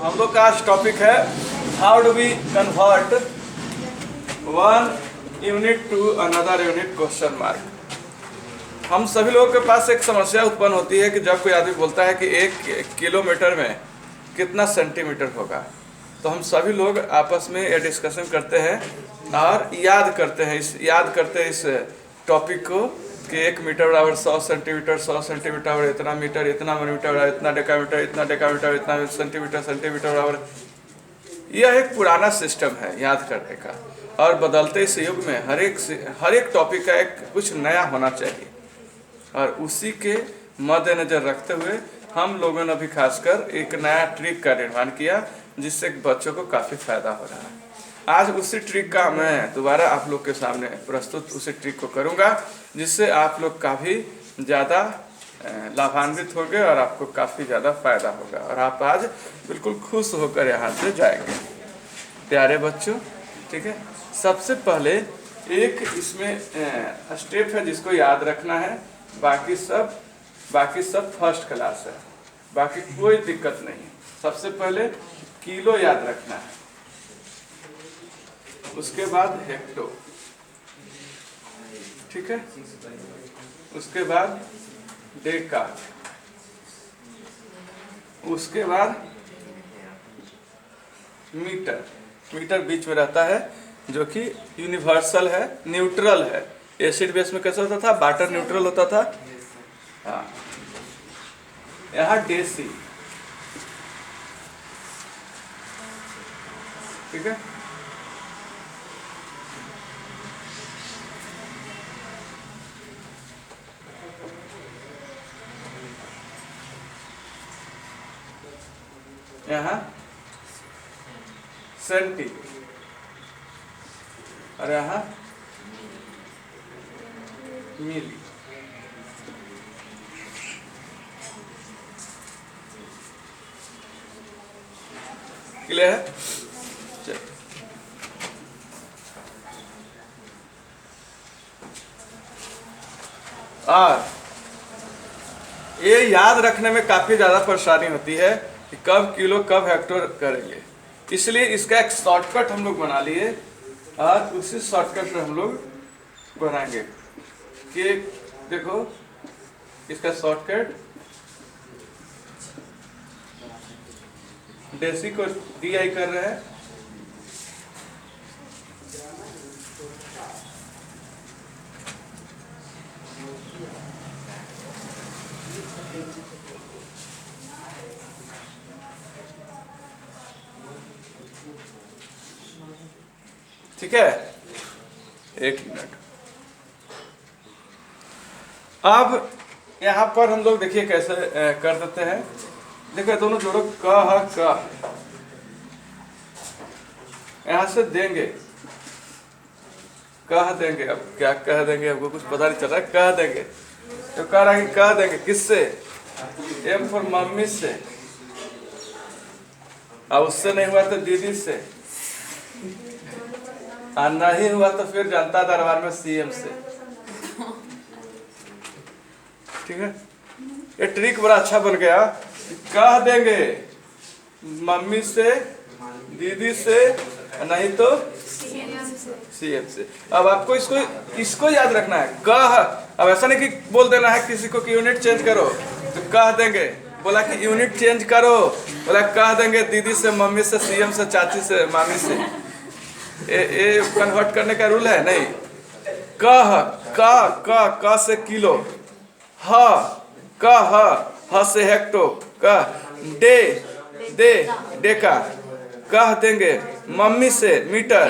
हम लोग का आज टॉपिक है how do we convert one unit to another unit question mark. हम सभी लोगों के पास एक समस्या उत्पन्न होती है कि जब कोई आदमी बोलता है कि 1 किलोमीटर में कितना सेंटीमीटर होगा, तो हम सभी लोग आपस में ये डिस्कशन करते हैं और याद करते हैं इस टॉपिक को कि 1 मीटर बराबर 100 सेंटीमीटर, 100 सेंटीमीटर बराबर इतना मीटर, इतना मीटर बराबर इतना डेकामीटर, इतना डेकामीटर इतना सेंटीमीटर बराबर। यह एक पुराना सिस्टम है याद करने का, और बदलते इस युग में हर एक टॉपिक का एक कुछ नया होना चाहिए, और उसी के मद्देनजर रखते हुए हम लोगों ने अभी खासकर एक नया ट्रिक का निर्माण किया जिससे बच्चों को काफ़ी फायदा हो रहा है। आज उसी ट्रिक का मैं दोबारा आप लोग के सामने प्रस्तुत उसी ट्रिक को करूंगा, जिससे आप लोग काफ़ी ज़्यादा लाभान्वित होंगे और आपको काफ़ी ज़्यादा फायदा होगा, और आप आज बिल्कुल खुश होकर यहाँ से जाएंगे। प्यारे बच्चों, ठीक है, सबसे पहले एक इसमें स्टेप है जिसको याद रखना है। बाकी सब फर्स्ट क्लास है, बाकी कोई दिक्कत नहीं है। सबसे पहले किलो याद रखना है, उसके बाद हेक्टो, ठीक है, उसके बाद डेका, उसके बाद मीटर बीच में रहता है जो कि यूनिवर्सल है, न्यूट्रल है। एसिड बेस में कैसा होता था, वाटर न्यूट्रल होता था। हाँ, यहाँ डेसी, ठीक है, यहाँ सेंटी, और यहाँ मिली। क्लियर है? चल, और ये याद रखने में काफी ज्यादा परेशानी होती है कि कब किलो कब हेक्टर करेंगे, इसलिए इसका एक शॉर्टकट हम लोग बना लिए, और उसी शॉर्टकट में हम लोग बनाएंगे कि देखो इसका शॉर्टकट डेसी को DI कर रहे हैं, ठीक है। एक मिनट, अब यहाँ पर हम लोग देखिए कैसे कर देते हैं। देखो दोनों जोड़ो, क यहाँ से देंगे, कह देंगे। अब क्या कह देंगे, हमको कुछ पता नहीं चल रहा है। कह देंगे तो कह रहा है कि कह देंगे किससे, M फॉर मम्मी से, और उससे नहीं हुआ तो दीदी से, और नहीं हुआ तो फिर जनता दरबार में CM से, ठीक है। ये ट्रिक बड़ा अच्छा बन गया। कह देंगे मम्मी से, दीदी से, नहीं तो CM से। अब आपको इसको याद रखना है। कह, अब ऐसा नहीं कि बोल देना है किसी को कि यूनिट चेंज करो, तो कह देंगे, बोला कि यूनिट चेंज करो, बोला कह देंगे दीदी से, मम्मी से, CM से, चाची से, मामी से। ये कन्वर्ट करने का रूल है नहीं। क से किलो, ह से हेक्टो, डेका, कह देंगे मम्मी से मीटर,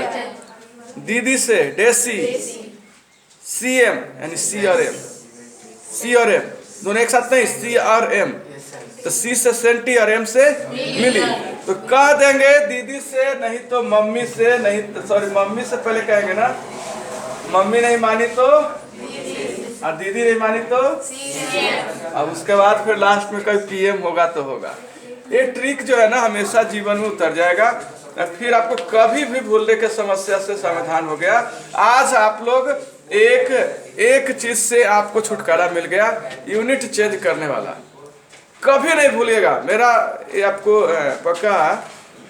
दीदी से डेसी, CM यानी C और M दोनों एक साथ नहीं, C और M, तो C से सेंटी और M से मिली। तो कह देंगे दीदी से, नहीं तो मम्मी से, नहीं तो सॉरी मम्मी से पहले कहेंगे ना, मम्मी नहीं मानी तो, और दीदी नहीं मानी तो, अब उसके बाद फिर लास्ट में कोई PM होगा तो होगा। ये ट्रिक जो है ना हमेशा जीवन में उतर जाएगा, फिर आपको कभी भी भूलने के समस्या से समाधान हो गया। आज आप लोग एक चीज से आपको छुटकारा मिल गया, यूनिट चेंज करने वाला। कभी नहीं भूलिएगा। मेरा ये आपको पक्का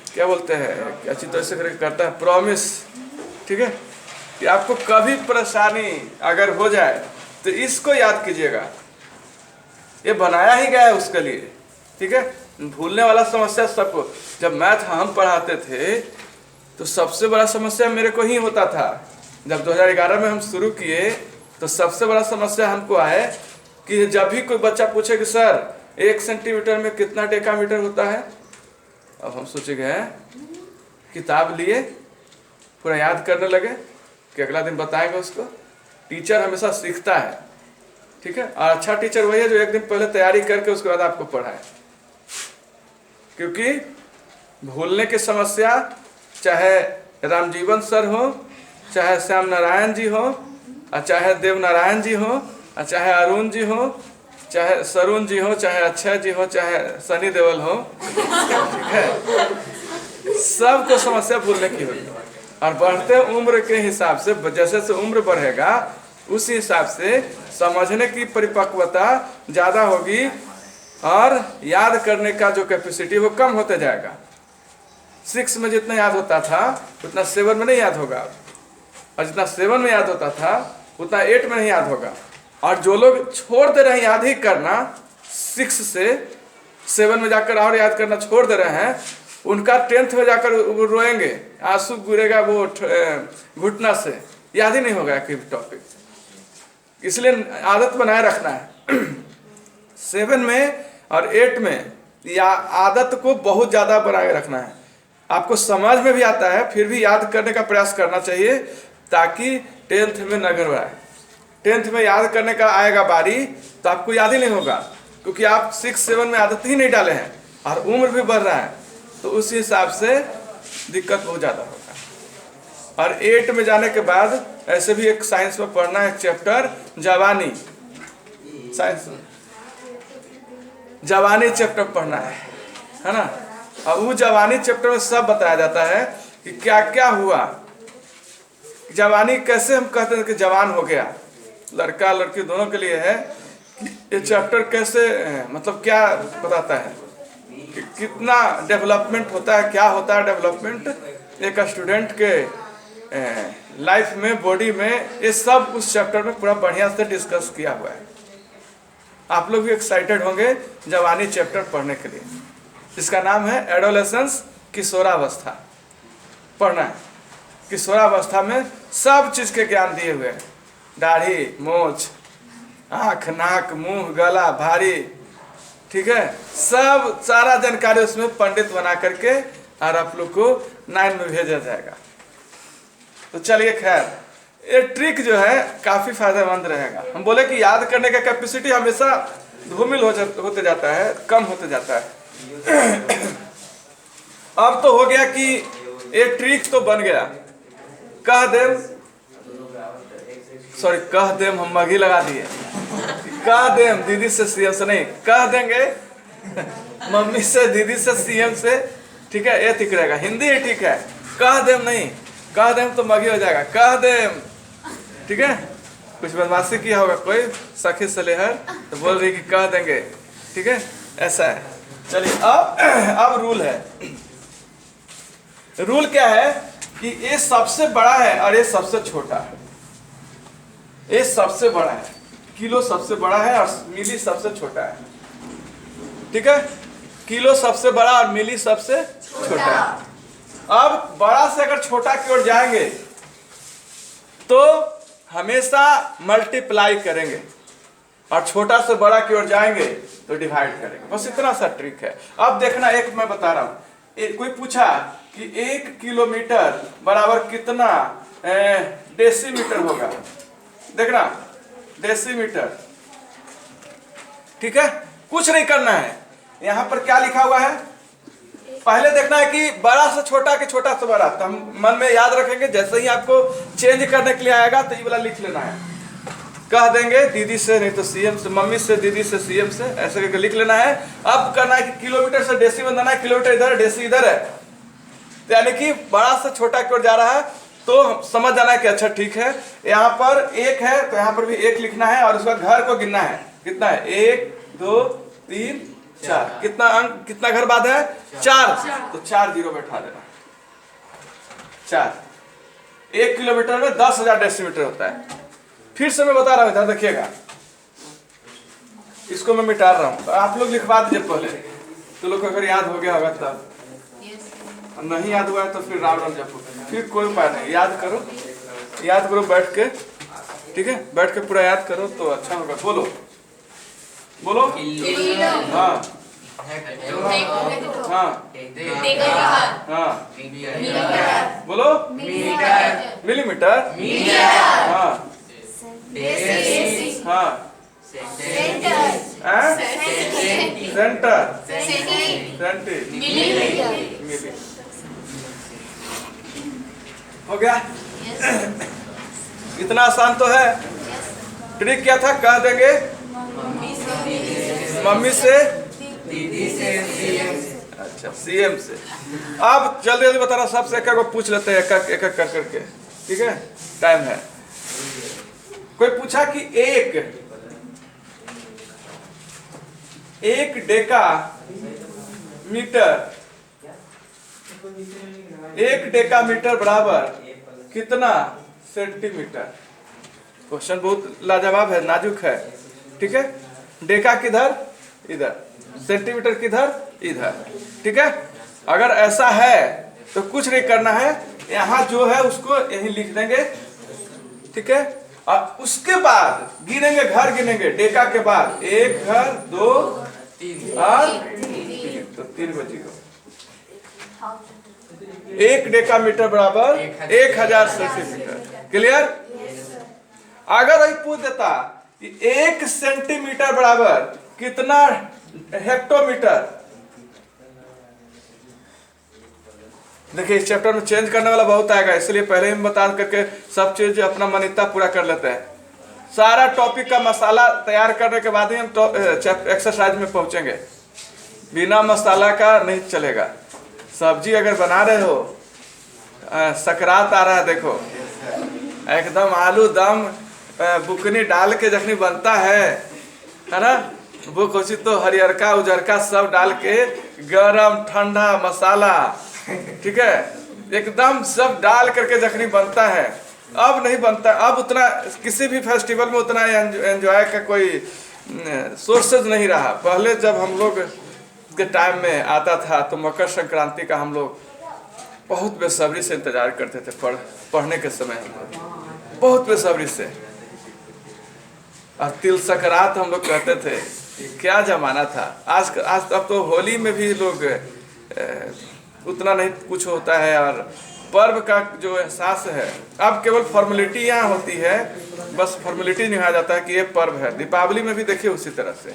क्या बोलते हैं, अच्छी तरह से करता है प्रॉमिस, ठीक है, कि आपको कभी परेशानी अगर हो जाए तो इसको याद कीजिएगा, ये बनाया ही गया है उसके लिए, ठीक है। भूलने वाला समस्या सबको, जब मैथ हम पढ़ाते थे तो सबसे बड़ा समस्या मेरे को ही होता था। जब 2011 में हम शुरू किए तो सबसे बड़ा समस्या हमको आए कि जब भी कोई बच्चा पूछे कि सर 1 सेंटीमीटर में कितना डेकामीटर होता है, अब हम सोचे गए किताब लिए पूरा याद करने लगे कि अगला दिन बताएंगे उसको। टीचर हमेशा सीखता है, ठीक है, और अच्छा टीचर वही है जो एक दिन पहले तैयारी करके उसके बाद आपको पढ़ाए। क्योंकि भूलने की समस्या चाहे रामजीवन सर हो, चाहे श्याम नारायण जी हो, और चाहे देव नारायण जी हो, और चाहे अरुण जी हो, चाहे सरुण जी हो, चाहे अक्षय जी हो, चाहे सनी देओल हो, ठीक है, सबको समस्या भूलने की होगी। और बढ़ते उम्र के हिसाब से, जैसे से उम्र बढ़ेगा उस हिसाब से समझने की परिपक्वता ज़्यादा होगी और याद करने का जो कैपेसिटी वो कम होते जाएगा। 6 में जितना याद होता था उतना 7 में नहीं याद होगा, और जितना 7 में याद होता था उतना 8 में नहीं याद होगा। और जो लोग छोड़ दे रहे हैं याद ही करना, 6 से 7 में जाकर और याद करना छोड़ दे रहे हैं, उनका 10th में जाकर रोएंगे, आंसू गिरेगा वो घुटना से, याद ही नहीं होगा कि टॉपिक। इसलिए आदत बनाए रखना है। 7 में और 8 में या आदत को बहुत ज़्यादा बनाए रखना है। आपको समझ में भी आता है फिर भी याद करने का प्रयास करना चाहिए, ताकि 10th में न घबराए। 10th में याद करने का आएगा बारी तो आपको याद ही नहीं होगा, क्योंकि आप 6-7 में आदत ही नहीं डाले हैं और उम्र भी बढ़ रहा है, तो उस हिसाब से दिक्कत बहुत ज़्यादा होगा। और 8 में जाने के बाद ऐसे भी एक साइंस में पढ़ना है, एक चैप्टर जवानी, साइंस जवानी चैप्टर पढ़ना है ना। और वो जवानी चैप्टर में सब बताया जाता है कि क्या क्या हुआ, जवानी कैसे हम कहते हैं कि जवान हो गया, लड़का लड़की दोनों के लिए है। ये चैप्टर कैसे मतलब क्या बताता है कि कितना डेवलपमेंट होता है, क्या होता है डेवलपमेंट एक स्टूडेंट के लाइफ में, बॉडी में, ये सब उस चैप्टर में पूरा बढ़िया से डिस्कस किया हुआ है। आप लोग भी एक्साइटेड होंगे जवानी चैप्टर पढ़ने के लिए। इसका नाम है एडोलेसेंस, किशोरावस्था पढ़ना है। किशोरावस्था में सब चीज़ के ज्ञान दिए हुए हैं, दाढ़ी, मूंछ, आँख, नाक, मुंह, गला, भारी, ठीक है, सब सारा जानकारी उसमें पंडित बना करके और आप लोग को 9 में भेजा जाएगा। तो चलिए खैर, ये ट्रिक जो है काफ़ी फायदेमंद रहेगा। हम बोले कि याद करने का कैपेसिटी हमेशा धूमिल होते जाता है, कम होते जाता है। अब तो हो गया कि ये ट्रिक तो बन गया, कह देम हम मघी लगा दिए, कह देम दीदी से सीएम से नहीं, कह देंगे मम्मी से, दीदी से, सीएम से, ठीक है, ये ठीक रहेगा, हिंदी ही ठीक है। कह देम नहीं, कह देम तो मघी हो जाएगा, कह देम, ठीक है। कुछ बदमाशी किया होगा कोई सखी सलेहर तो बोल रही कि कह देंगे, ठीक है, ऐसा है। चलिए अब रूल है। रूल क्या है कि ये सबसे बड़ा है और ये सबसे छोटा है। ये सबसे बड़ा है, किलो सबसे बड़ा है और मिली सबसे छोटा है, ठीक है। किलो सबसे बड़ा और मिली सबसे छोटा है। अब बड़ा से अगर छोटा की ओर जाएंगे तो हमेशा मल्टीप्लाई करेंगे, और छोटा से बड़ा की ओर जाएंगे तो डिवाइड करेंगे। बस इतना सा ट्रिक है। अब देखना, एक मैं बता रहा हूँ, कोई पूछा कि 1 किलोमीटर बराबर कितना डेसीमीटर होगा, देखना डेसीमीटर, ठीक है। कुछ नहीं करना है, यहाँ पर क्या लिखा हुआ है पहले देखना है कि बड़ा से छोटा कि छोटा से बड़ा। तो हम मन में याद रखेंगे, जैसे ही आपको चेंज करने के लिए आएगा तो ये वाला लिख लेना है। कह देंगे दीदी से, नहीं तो सीएम से, मम्मी से, दीदी से, सीएम से, ऐसे करके लिख लेना है। अब करना है कि किलोमीटर से डेसी बनाना है, किलोमीटर इधर है, डेसी इधर है, तो यानी कि बड़ा से छोटा की ओर जा रहा है। तो समझ जाना है कि अच्छा ठीक है, यहाँ पर 1 है तो यहाँ पर भी 1 लिखना है, और उसका घर को गिनना है, कितना है 1 2 3 4। कितना अंक, कितना घर बाद है? 4। तो 4 जीरो बैठा देना। 4। 1 किलोमीटर में 10,000 डेसीमीटर होता है। फिर से मैं बता रहा हूँ, इधर देखिएगा, इसको मैं मिटा रहा हूँ, आप लोग लिखवा दीजिए पहले, तो लोग अगर याद हो गया होगा तब, नहीं याद हुआ है तो फिर राम राम जपो, फिर कोई उपाय नहीं। याद करो बैठ के, ठीक है, बैठ के पूरा याद करो तो अच्छा होगा। बोलो बोलो। हाँ हाँ हाँ, बोलो। मिलीमीटर। हाँ हाँ, सेंटर, सेंटी, मिली। हो गया? इतना आसान तो है। ट्रिक क्या था, कह देंगे मम्मी से, दीदी से, अच्छा सीएम से। अब जल्दी जल्दी बता रहा, सबसे एक को पूछ लेते हैं, एक एक कर करके, ठीक है, टाइम है। कोई पूछा कि एक डेका मीटर बराबर कितना सेंटीमीटर? क्वेश्चन बहुत लाजवाब है, नाजुक है, ठीक है। डेका किधर? इधर। सेंटीमीटर किधर? इधर, ठीक है। अगर ऐसा है तो कुछ नहीं करना है, यहाँ जो है उसको यहीं लिख देंगे, ठीक है। और उसके बाद गिनेंगे, घर गिनेंगे, डेका के बाद 1 घर 2 और 3, तो 3 बची गो। 1 डेका मीटर बराबर 1000 सेंटीमीटर। क्लियर? अगर वही पूछ देता कि 1 सेंटीमीटर बराबर कितना हेक्टोमीटर, देखिए इस चैप्टर में चेंज करने वाला बहुत आएगा, इसलिए पहले ही बता करके सब चीज अपना मान्यता पूरा कर लेते हैं। सारा टॉपिक का मसाला तैयार करने के बाद ही हम एक्सरसाइज में पहुंचेंगे। बिना मसाला का नहीं चलेगा। सब्जी अगर बना रहे हो, सकरात आ रहा है, देखो एकदम आलू दम बुकनी डाल के जखनी बनता है ना, वो कोशिश तो हरियरका उजरका सब डाल के गरम ठंडा मसाला, ठीक है, एकदम सब डाल करके जखनी बनता है। अब नहीं बनता, अब उतना किसी भी फेस्टिवल में उतना एंजॉय का कोई सोर्सेज नहीं रहा। पहले जब हम लोग के टाइम में आता था तो मकर संक्रांति का हम लोग बहुत बेसब्री से इंतजार करते थे। पढ़ने के समय हम लोग बहुत बेसब्री से, और तिल सकरात हम लोग कहते थे। क्या जमाना था। आज अब तो होली में भी लोग उतना नहीं कुछ होता है, और पर्व का जो एहसास है अब केवल फॉर्मेलिटी यहाँ होती है, बस फॉर्मेलिटी निभाया जाता है कि ये पर्व है। दीपावली में भी देखिए उसी तरह से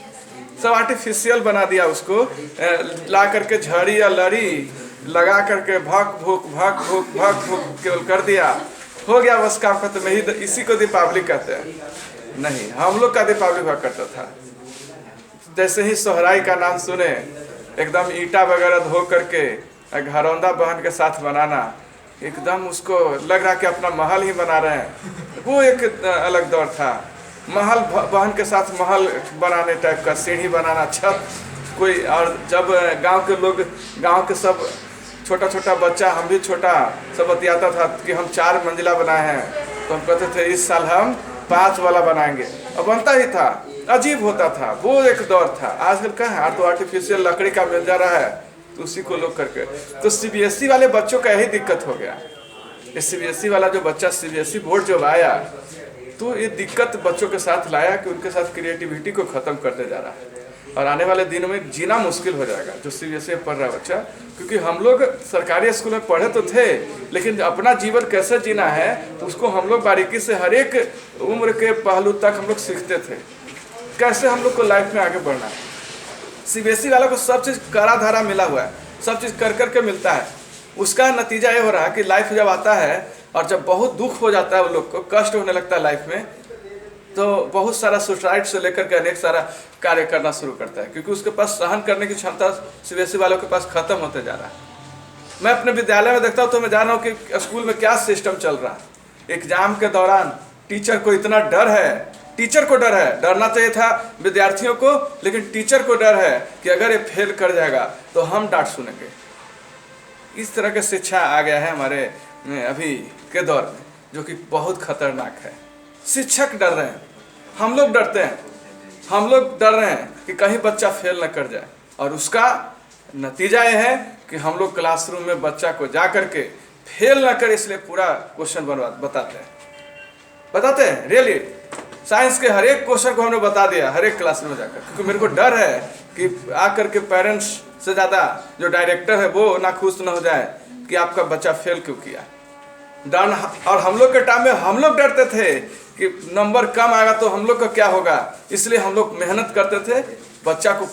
सब आर्टिफिशियल बना दिया उसको, ला करके झड़ी या लड़ी लगा करके भक भूक केवल कर दिया, हो गया बस काम खत्म। इसी को दीपावली कहते हैं। नहीं, हम लोग का दीपावली हुआ करता था। जैसे ही सोहराई का नाम सुने एकदम ईंटा वगैरह धो करके घरौंदा बहन के साथ बनाना, एकदम उसको लग रहा कि अपना महल ही बना रहे हैं। वो एक अलग दौर था। महल बहन के साथ महल बनाने टाइप का, सीढ़ी बनाना, छत कोई। और जब गांव के लोग, गांव के सब छोटा छोटा बच्चा, हम भी छोटा, सब बतियाता था कि हम 4 मंजिला बनाए हैं, तो हम कहते थे इस साल हम 5 वाला बनाएंगे, और बनता ही था। अजीब होता था, वो एक दौर था। आजकल कहाँ तो आर्टिफिशियल लकड़ी का मिल जा रहा है, तो उसी को लोग करके। तो सीबीएसई वाले बच्चों का यही दिक्कत हो गया। सीबीएसई वाला जो बच्चा, सीबीएसई बोर्ड जो आया, तो ये दिक्कत बच्चों के साथ लाया कि उनके साथ क्रिएटिविटी को खत्म करते जा रहा है, और आने वाले दिनों में जीना मुश्किल हो जाएगा जो सीबीएसई में पढ़ रहा है बच्चा। क्योंकि हम लोग सरकारी स्कूल में पढ़े तो थे, लेकिन अपना जीवन कैसे जीना है उसको हम लोग बारीकी से हर एक उम्र के पहलू तक हम लोग सीखते थे, कैसे हम लोग को लाइफ में आगे बढ़ना है। सीबीएसई वालों को सब चीज़ कड़ा धारा मिला हुआ है, सब चीज़ कर करके मिलता है। उसका नतीजा ये हो रहा है कि लाइफ जब आता है और जब बहुत दुख हो जाता है, वो लोग को कष्ट होने लगता है लाइफ में, तो बहुत सारा सुसाइड से लेकर के अनेक सारा कार्य करना शुरू करता है, क्योंकि उसके पास सहन करने की क्षमता सीबीएसई वालों के पास खत्म होते जा रहा है। मैं अपने विद्यालय में देखता हूँ तो मैं जान रहा हूँ कि स्कूल में क्या सिस्टम चल रहा है। एग्जाम के दौरान टीचर को इतना डर है टीचर को डर है, डरना चाहिए था विद्यार्थियों को, लेकिन टीचर को डर है कि अगर ये फेल कर जाएगा तो हम डांट सुनेंगे। इस तरह की शिक्षा आ गया है हमारे अभी के दौर में, जो कि बहुत खतरनाक है। शिक्षक डर रहे हैं, हम लोग डरते हैं, हम लोग डर रहे हैं कि कहीं बच्चा फेल न कर जाए, और उसका नतीजा यह है कि हम लोग क्लासरूम में बच्चा को जा करके फेल ना करे इसलिए पूरा क्वेश्चन बताते हैं रियली। साइंस के हर एक क्वेश्चन को हमने बता दिया हर एक क्लास में जाकर, क्योंकि मेरे को डर है कि आकर के पेरेंट्स से ज़्यादा जो डायरेक्टर है वो ना खुश ना हो जाए कि आपका बच्चा फेल क्यों किया। डर, और हम लोग के टाइम में हम लोग डरते थे कि नंबर कम आएगा तो हम लोग का क्या होगा, इसलिए हम लोग मेहनत करते थे बच्चा को